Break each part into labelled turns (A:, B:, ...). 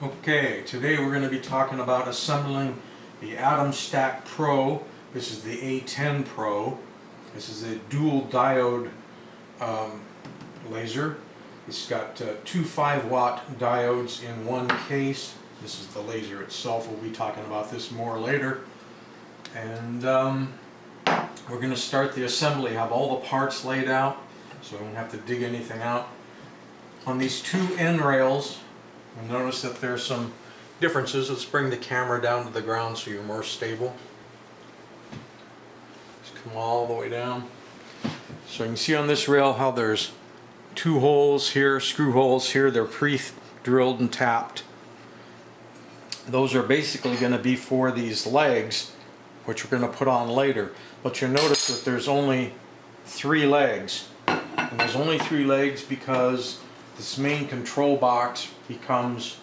A: Okay, today we're going to be talking about assembling the AtomStack Pro. This is the A10 Pro. This is a dual diode laser. It's got two 5-watt diodes in one case. This is the laser itself. We'll be talking about this more later. And we're going to start the assembly, have all the parts laid out so we don't have to dig anything out. On these two end rails, you'll notice that there's some differences. Let's bring the camera down to the ground so you're more stable. Let's come all the way down. So you can see on this rail how there's two holes here, screw holes here. They're pre-drilled and tapped. Those are basically going to be for these legs, which we're going to put on later. But you'll notice that there's only 3 legs. And there's only 3 legs because this main control box becomes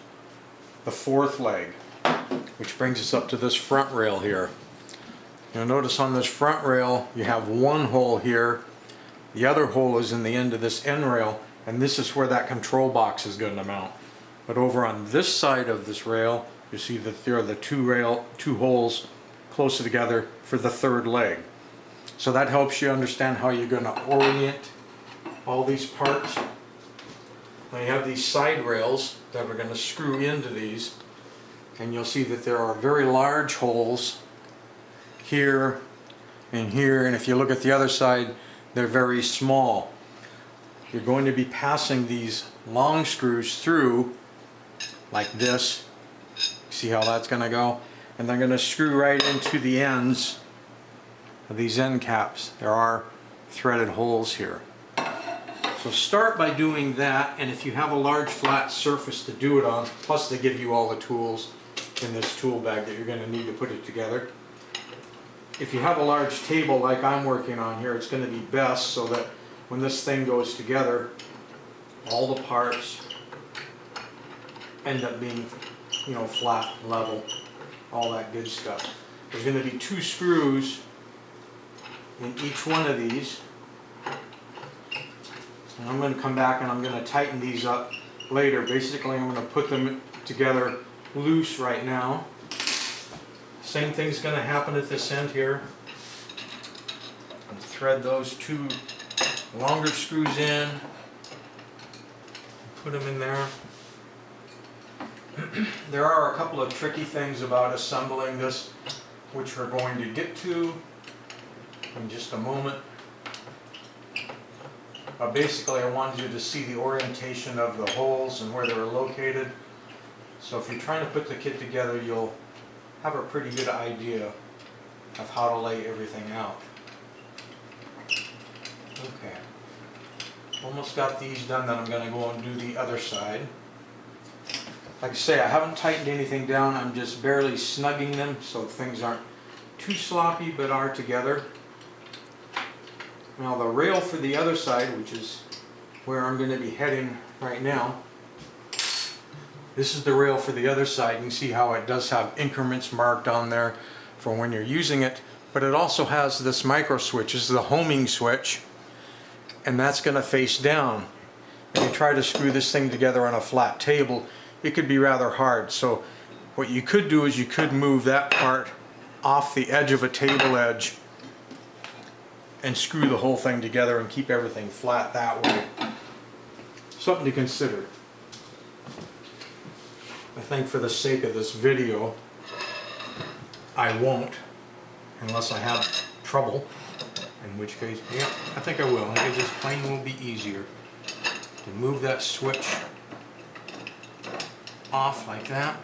A: the 4th leg, which brings us up to this front rail here. You'll notice on this front rail you have one hole here, the other hole is in the end of this end rail, and this is where that control box is going to mount. But over on this side of this rail, you see that there are the two holes closer together for the 3rd leg. So that helps you understand how you're going to orient all these parts. Now you have these side rails that we're going to screw into these, and you'll see that there are very large holes here and here, and if you look at the other side, they're very small. You're going to be passing these long screws through like this. See how that's going to go? And they're going to screw right into the ends of these end caps. There are threaded holes here. So start by doing that, and if you have a large flat surface to do it on, plus they give you all the tools in this tool bag that you're going to need to put it together. If you have a large table like I'm working on here, it's going to be best so that when this thing goes together, all the parts end up being, you know, flat, level, all that good stuff. There's going to be 2 screws in each one of these. And I'm going to come back and I'm going to tighten these up later. Basically, I'm going to put them together loose right now. Same thing's going to happen at this end here. And thread those 2 longer screws in. Put them in there. There are a couple of tricky things about assembling this, which we're going to get to in just a moment. Basically, I wanted you to see the orientation of the holes and where they're located. So if you're trying to put the kit together, you'll have a pretty good idea of how to lay everything out. Okay. Almost got these done, then I'm going to go and do the other side. Like I say, I haven't tightened anything down. I'm just barely snugging them so things aren't too sloppy but are together. Now the rail for the other side, which is where I'm going to be heading right now, this is the rail for the other side. You can see how it does have increments marked on there for when you're using it, but it also has this micro switch. This is the homing switch, and that's going to face down. If you try to screw this thing together on a flat table, it could be rather hard. So what you could do is you could move that part off the edge of a table edge and screw the whole thing together and keep everything flat that way. Something to consider. I think for the sake of this video, I won't, unless I have trouble, in which case, yeah, I think I will. I think it just plain will be easier to move that switch off like that.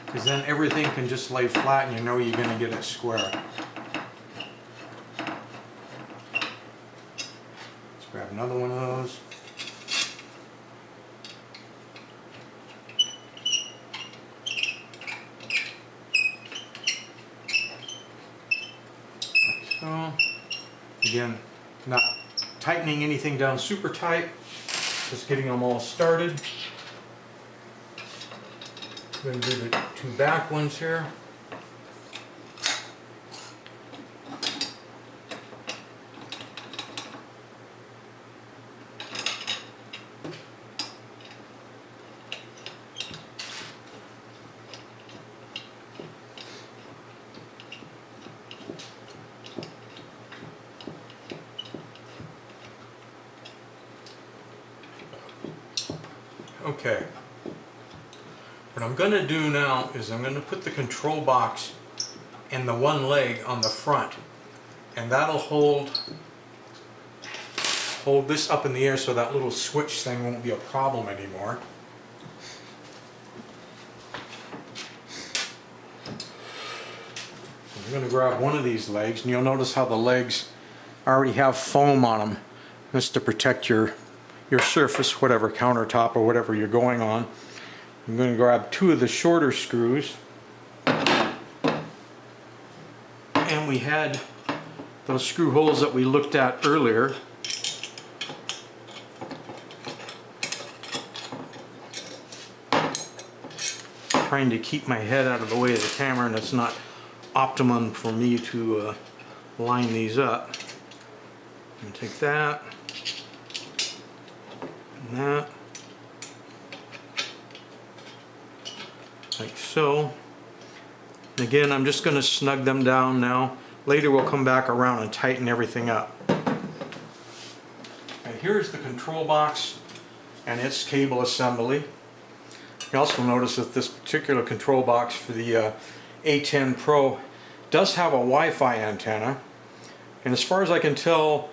A: Because then everything can just lay flat and you know you're going to get it square. Let's grab another one of those. Like so. Again, not tightening anything down super tight, just getting them all started. I'm going to do the 2 back ones here. Okay. What I'm going to do now is I'm going to put the control box and the one leg on the front, and that'll hold this up in the air so that little switch thing won't be a problem anymore. I'm going to grab one of these legs, and you'll notice how the legs already have foam on them. This to protect your surface, whatever countertop or whatever you're going on. I'm going to grab two of the shorter screws, and we had those screw holes that we looked at earlier. Trying to keep my head out of the way of the camera, and it's not optimum for me to line these up. And take that and that, like so. And again, I'm just going to snug them down now. Later we'll come back around and tighten everything up. And here's the control box and its cable assembly. You also notice that this particular control box for the A10 Pro does have a Wi-Fi antenna, and as far as I can tell,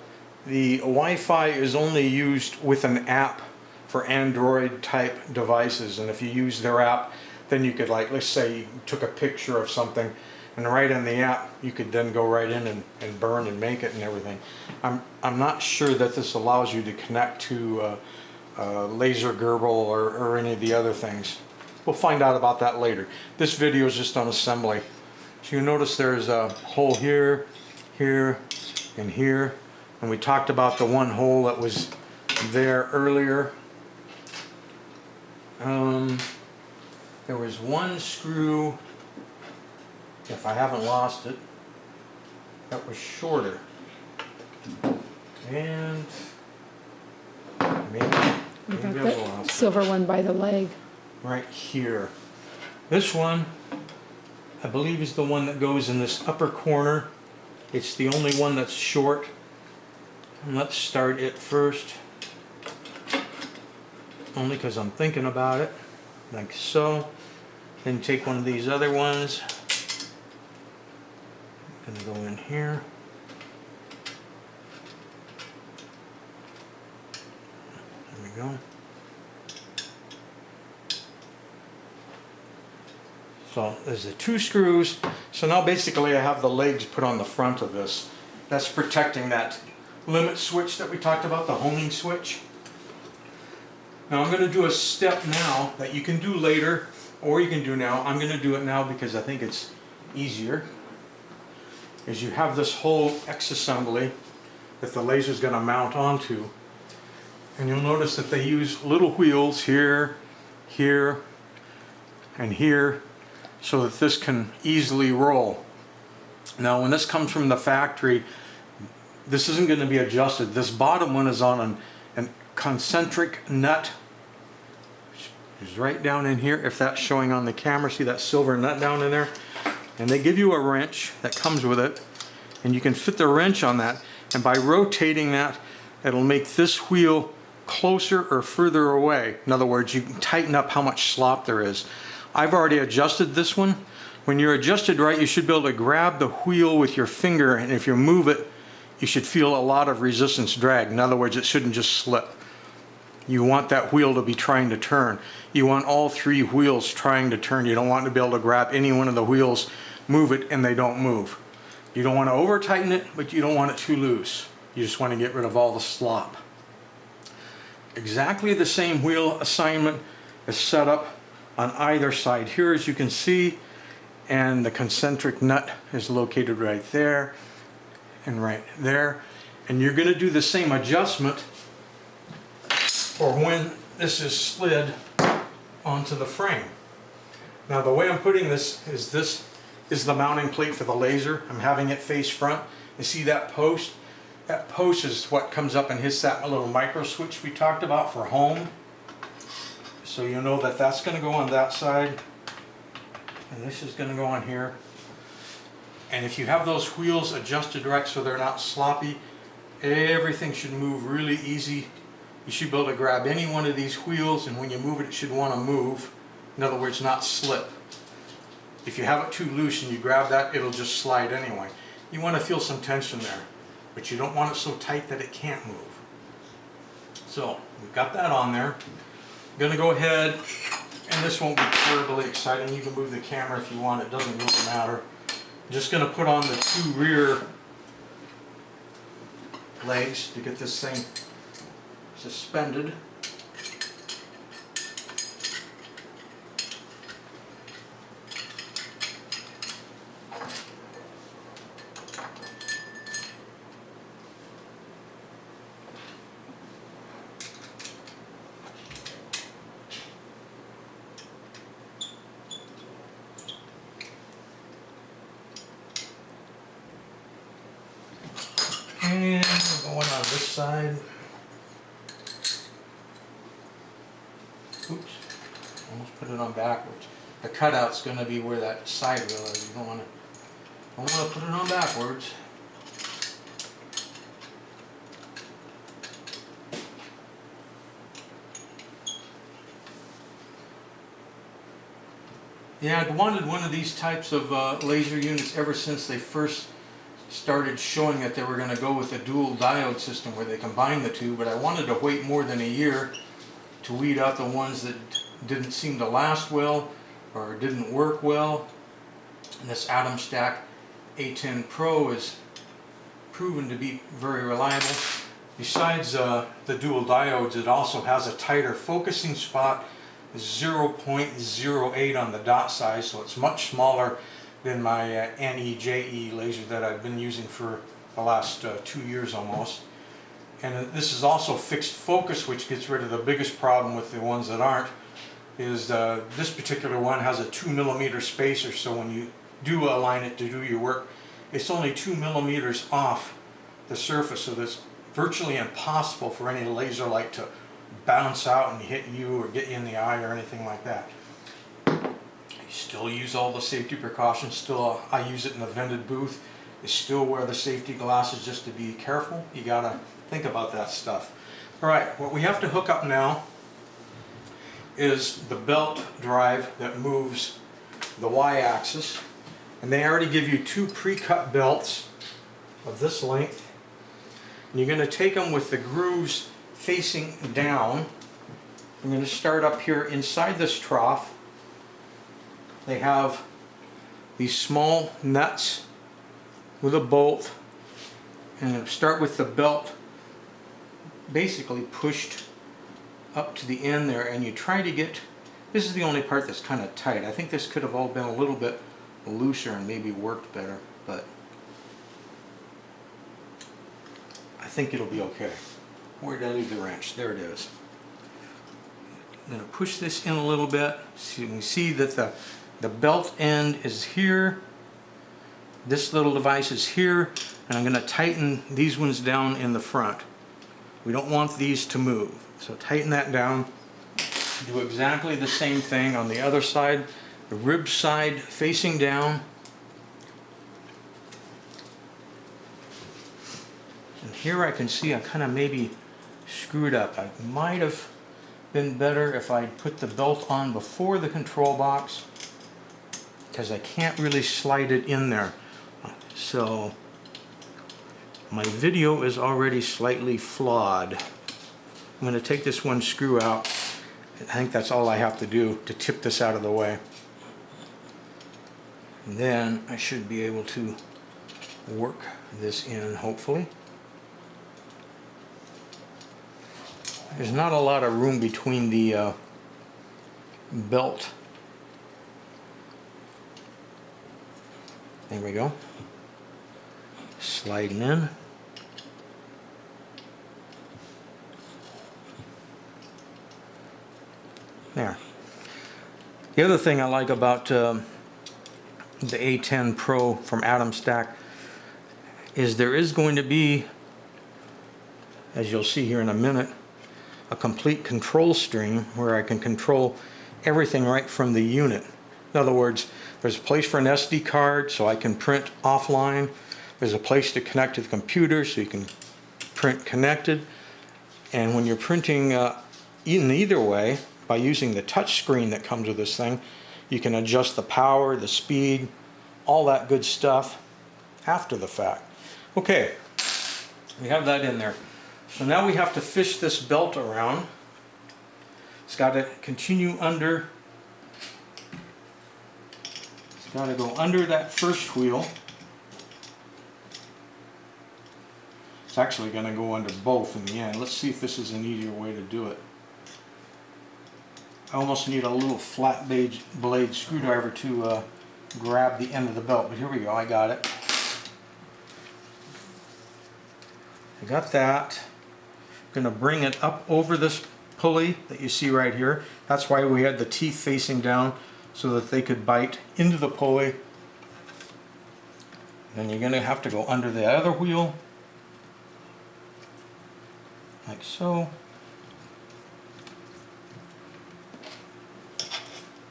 A: the Wi-Fi is only used with an app for Android type devices, and if you use their app, then you could, like, let's say you took a picture of something, and right in the app you could then go right in and burn and make it and everything. I'm not sure that this allows you to connect to laser Gerbil or any of the other things. We'll find out about that later. This video is just on assembly. So you notice there's a hole here, here, and here. And we talked about the one hole that was there earlier. There was one screw, if I haven't lost it, that was shorter. And maybe
B: the silver one by the leg.
A: Right here. This one, I believe, is the one that goes in this upper corner. It's the only one that's short. And let's start it first. Only because I'm thinking about it. Like so. Then take one of these other ones. I'm going to go in here. There we go. So there's the two screws. So now basically I have the legs put on the front of this. That's protecting that limit switch that we talked about, the homing switch. Now I'm going to do a step now that you can do later, or you can do now. I'm going to do it now because I think it's easier. Is you have this whole X assembly that the laser is going to mount onto. And you'll notice that they use little wheels here, here, and here, so that this can easily roll. Now when this comes from the factory, this isn't going to be adjusted. This bottom one is on an concentric nut, which is right down in here. If that's showing on the camera, see that silver nut down in there? And they give you a wrench that comes with it, and you can fit the wrench on that, and by rotating that, it'll make this wheel closer or further away. In other words, you can tighten up how much slop there is. I've already adjusted this one. When you're adjusted right, you should be able to grab the wheel with your finger, and if you move it, you should feel a lot of resistance drag. In other words, it shouldn't just slip. You want that wheel to be trying to turn. You want all three wheels trying to turn. You don't want to be able to grab any one of the wheels, move it, and they don't move. You don't want to over tighten it, but you don't want it too loose. You just want to get rid of all the slop. Exactly the same wheel assignment is set up on either side here, as you can see, and the concentric nut is located right there and right there. And you're going to do the same adjustment for when this is slid onto the frame. Now the way I'm putting this is the mounting plate for the laser. I'm having it face front. You see that post? That post is what comes up and hits that little micro switch we talked about for home. So you know that that's going to go on that side, and this is going to go on here. And if you have those wheels adjusted right so they're not sloppy, everything should move really easy you should be able to grab any one of these wheels, and when you move it, it should want to move. In other words, not slip. If you have it too loose and you grab that, it'll just slide anyway. You want to feel some tension there, but you don't want it so tight that it can't move. So we've got that on there. I'm going to go ahead, and this won't be terribly exciting. You can move the camera if you want, it doesn't really matter. I'm just going to put on the two rear legs to get this thing suspended. And going on this side. Oops, almost put it on backwards. The cutout's going to be where that side wheel is. You don't want to put it on backwards. Yeah, I've wanted one of these types of laser units ever since they first started showing that they were going to go with a dual diode system where they combine the two, but I wanted to wait more than a year to weed out the ones that didn't seem to last well or didn't work well. And this AtomStack A10 Pro is proven to be very reliable. Besides the dual diodes, it also has a tighter focusing spot, 0.08 on the dot size, so it's much smaller than my NEJE laser that I've been using for the last 2 years almost. And this is also fixed focus, which gets rid of the biggest problem with the ones that aren't, is this particular one has a 2mm spacer, so when you do align it to do your work, it's only 2 millimeters off the surface, so that's virtually impossible for any laser light to bounce out and hit you or get you in the eye or anything like that. You still use all the safety precautions. Still, I use it in the vented booth. You still wear the safety glasses just to be careful. You gotta think about that stuff. All right, what we have to hook up now is the belt drive that moves the Y-axis. And they already give you two pre-cut belts of this length. And you're gonna take them with the grooves facing down. I'm gonna start up here inside this trough. They have these small nuts with a bolt, and start with the belt basically pushed up to the end there, and you try to get, this is the only part that's kind of tight. I think this could have all been a little bit looser and maybe worked better, but I think it'll be okay. Where did I leave the wrench? There it is. I'm going to push this in a little bit so you can see that the belt end is here. This little device is here, and I'm going to tighten these ones down in the front. We don't want these to move, so tighten that down. Do exactly the same thing on the other side, the rib side facing down. And here I can see I kind of maybe screwed up. I might have been better if I put the belt on before the control box, because I can't really slide it in there. So my video is already slightly flawed. I'm going to take this one screw out. I think that's all I have to do to tip this out of the way. And then I should be able to work this in, hopefully. There's not a lot of room between the belt. There we go. Sliding in. There. The other thing I like about the A10 Pro from AtomStack is there is going to be, as you'll see here in a minute, a complete control stream where I can control everything right from the unit. In other words, there's a place for an SD card so I can print offline. There's a place to connect to the computer so you can print connected. And when you're printing in either way, by using the touch screen that comes with this thing, you can adjust the power, the speed, all that good stuff after the fact. Okay, we have that in there. So now we have to fish this belt around. It's got to continue under. It's got to go under that first wheel. It's actually going to go under both in the end. Let's see if this is an easier way to do it. I almost need a little flat blade screwdriver to grab the end of the belt, but here we go, I got it. I got that. I'm going to bring it up over this pulley that you see right here. That's why we had the teeth facing down, so that they could bite into the pulley. Then you're going to have to go under the other wheel, like so.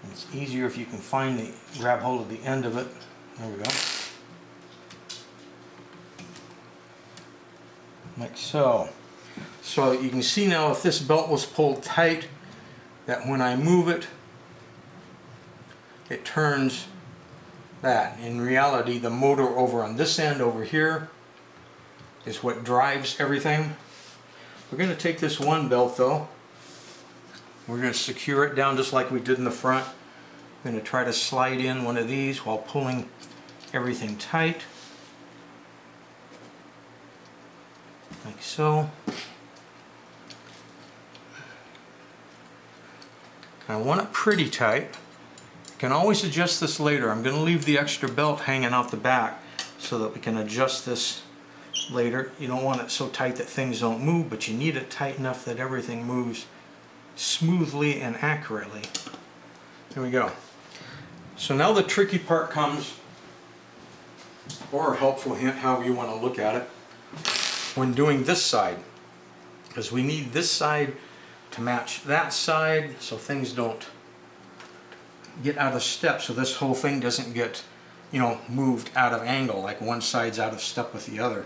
A: It's easier if you can find the, grab hold of the end of it. There we go. Like so. So you can see now if this belt was pulled tight, that when I move it, it turns that. In reality, the motor over on this end over here is what drives everything. We're going to take this one belt though. We're going to secure it down just like we did in the front. I'm going to try to slide in one of these while pulling everything tight. Like so. I want it pretty tight. You can always adjust this later. I'm going to leave the extra belt hanging out the back so that we can adjust this later. You don't want it so tight that things don't move, but you need it tight enough that everything moves smoothly and accurately. There we go. So now the tricky part comes, or a helpful hint, however you want to look at it, when doing this side. Because we need this side to match that side so things don't get out of step, so this whole thing doesn't get, you know, moved out of angle, like one side's out of step with the other.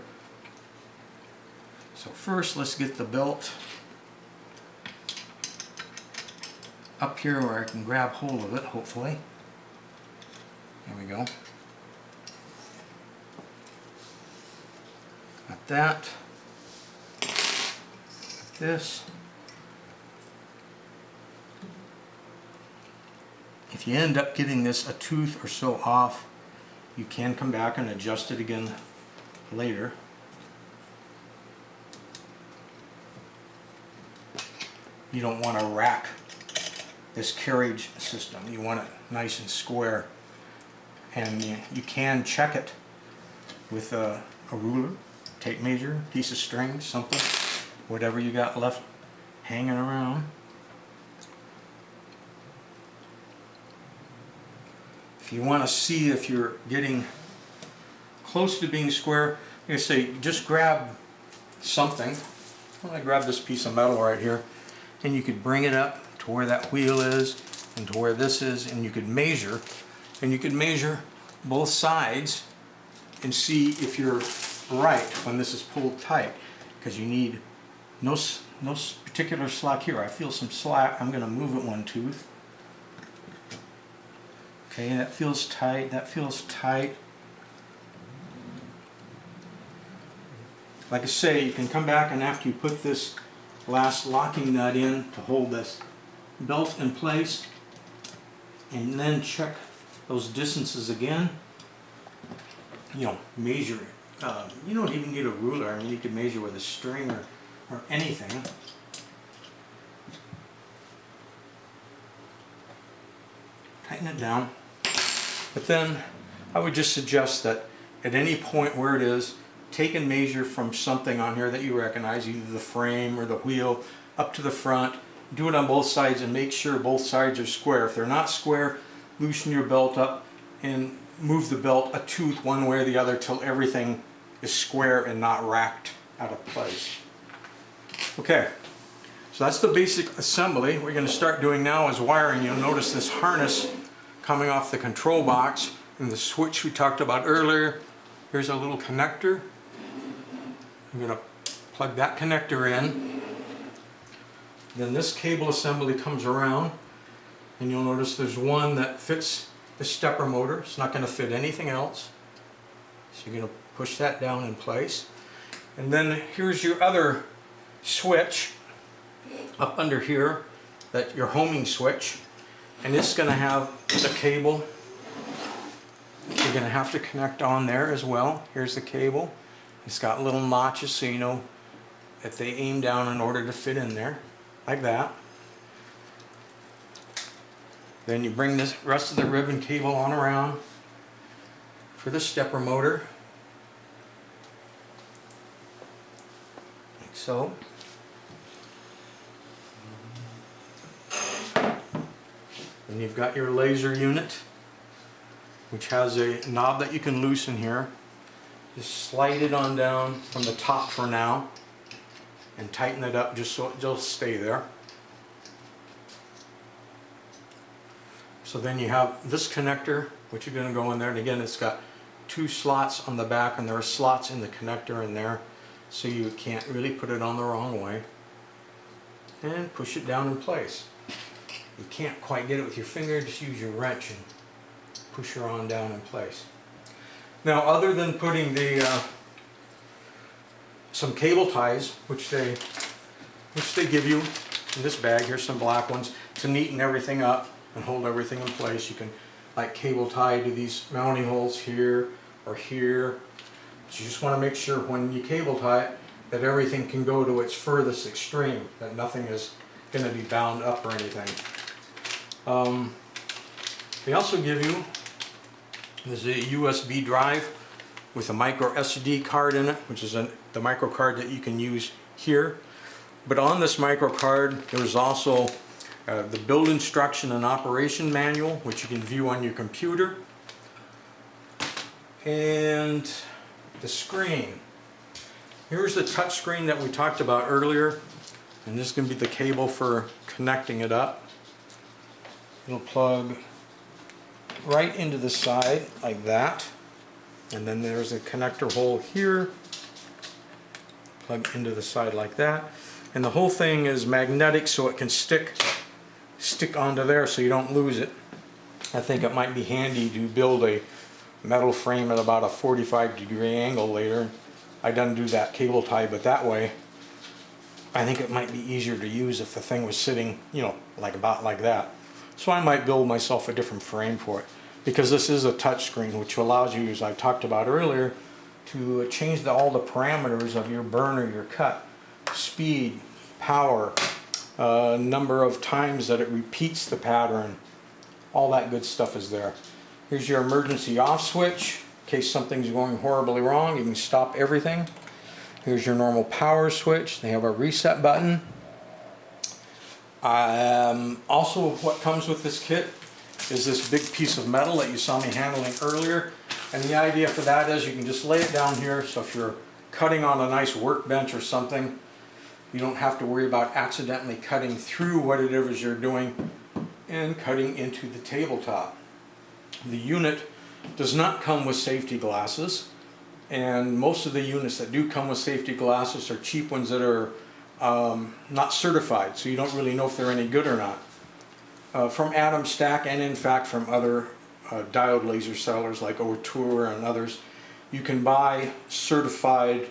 A: So first let's get the belt up here where I can grab hold of it, hopefully. There we go. Got that. Got this. If you end up getting this a tooth or so off, you can come back and adjust it again later. You don't want to rack this carriage system. You want it nice and square. And you can check it with a ruler, tape measure, piece of string, something, whatever you got left hanging around. If you want to see if you're getting close to being square, you say just grab something. Well, I grab this piece of metal right here, and you could bring it up to where that wheel is and to where this is, and you could measure. And you can measure both sides and see if you're right when this is pulled tight, because you need no particular slack here. I feel some slack. I'm going to move it one tooth. Okay, that feels tight. That feels tight. Like I say, you can come back, and after you put this last locking nut in to hold this belt in place, and then check those distances again. You know, measure it. You don't even need a ruler. I mean, you can measure with a string or anything. Tighten it down. But then I would just suggest that at any point where it is, take and measure from something on here that you recognize, either the frame or the wheel, up to the front. Do it on both sides and make sure both sides are square. If they're not square, loosen your belt up and move the belt a tooth one way or the other till everything is square and not racked out of place. Okay, so that's the basic assembly. What we're going to start doing now is wiring. You'll notice this harness coming off the control box and the switch we talked about earlier. Here's a little connector. I'm going to plug that connector in. Then this cable assembly comes around, and you'll notice there's one that fits the stepper motor. It's not going to fit anything else. So you're going to push that down in place. And then here's your other switch up under here, that your homing switch. And it's going to have the cable. You're going to have to connect on there as well. Here's the cable. It's got little notches so you know that they aim down in order to fit in there, like that. Then you bring the rest of the ribbon cable on around for the stepper motor, like so. And you've got your laser unit, which has a knob that you can loosen here. Just slide it on down from the top for now and tighten it up just so it'll stay there. So then you have this connector, which you're going to go in there, and again it's got 2 slots on the back, and there are slots in the connector in there, so you can't really put it on the wrong way. And push it down in place. You can't quite get it with your finger, just use your wrench and push her on down in place. Now, other than putting the some cable ties, which they give you in this bag, here's some black ones to neaten everything up and hold everything in place. You can like cable tie to these mounting holes here or here. But you just want to make sure when you cable tie it that everything can go to its furthest extreme, that nothing is going to be bound up or anything. They also give you there's a USB drive with a micro SD card in it, which is the micro card that you can use here. But on this micro card, there's also the build instruction and operation manual, which you can view on your computer, and the screen. Here's the touch screen that we talked about earlier, and this is going to be the cable for connecting it up. It'll plug right into the side like that, and then there's a connector hole here, plug into the side like that, and the whole thing is magnetic so it can stick onto there so you don't lose it. I think it might be handy to build a metal frame at about a 45-degree angle later. I done do that cable tie, but that way I think it might be easier to use if the thing was sitting, you know, like about like that. So I might build myself a different frame for it, because this is a touch screen which allows you, as I talked about earlier, to change all the parameters of your burn or your cut, speed, power, number of times that it repeats the pattern, all that good stuff is there. Here's your emergency off switch in case something's going horribly wrong. You can stop everything. Here's your normal power switch. They have a reset button. Also, what comes with this kit is this big piece of metal that you saw me handling earlier, and the idea for that is you can just lay it down here, so if you're cutting on a nice workbench or something, you don't have to worry about accidentally cutting through whatever it is you're doing and cutting into the tabletop. The unit does not come with safety glasses, and most of the units that do come with safety glasses are cheap ones that are not certified, so you don't really know if they're any good or not. From AtomStack, and in fact from other diode laser sellers like Tour and others, you can buy certified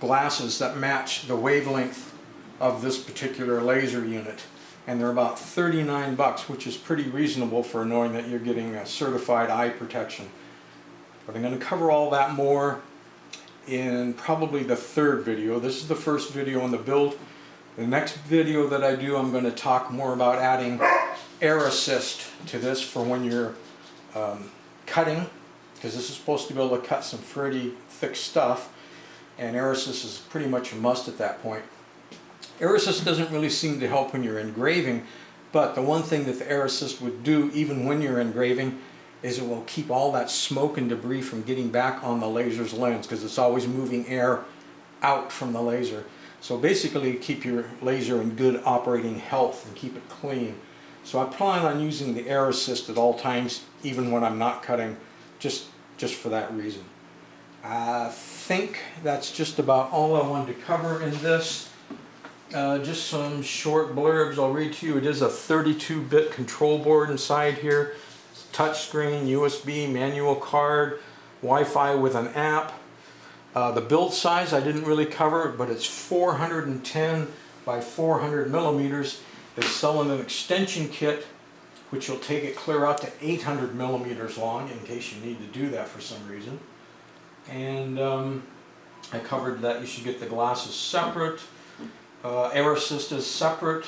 A: glasses that match the wavelength of this particular laser unit, and they're about $39, which is pretty reasonable for knowing that you're getting a certified eye protection. But I'm going to cover all that more in probably the third video. This is the first video on the build. The next video that I do, I'm going to talk more about adding air assist to this for when you're cutting, because this is supposed to be able to cut some pretty thick stuff, and air assist is pretty much a must at that point. Air assist doesn't really seem to help when you're engraving, but the one thing that the air assist would do even when you're engraving is it will keep all that smoke and debris from getting back on the laser's lens, because it's always moving air out from the laser. So basically keep your laser in good operating health and keep it clean. So I plan on using the air assist at all times, even when I'm not cutting, just for that reason. I think that's just about all I wanted to cover in this. Just some short blurbs I'll read to you. It is a 32-bit control board inside here. Touchscreen, USB, manual card, Wi-Fi with an app. The build size I didn't really cover, but it's 410 by 400 millimeters. They sell in an extension kit, which will take it clear out to 800 millimeters long in case you need to do that for some reason. And I covered that you should get the glasses separate. Air assist is separate,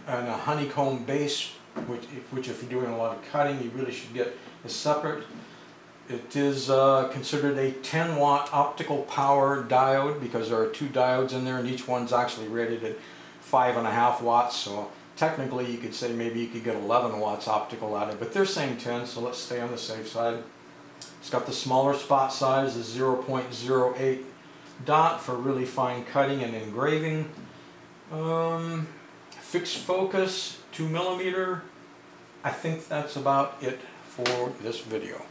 A: and a honeycomb base, which if you're doing a lot of cutting, you really should get is separate. It is considered a 10-watt optical power diode because there are 2 diodes in there, and each one's actually rated at 5.5 watts. So technically, you could say maybe you could get 11 watts optical out of it, but they're saying 10, so let's stay on the safe side. It's got the smaller spot size, the 0.08 dot for really fine cutting and engraving. Fixed focus, 2 millimeter. I think that's about it for this video.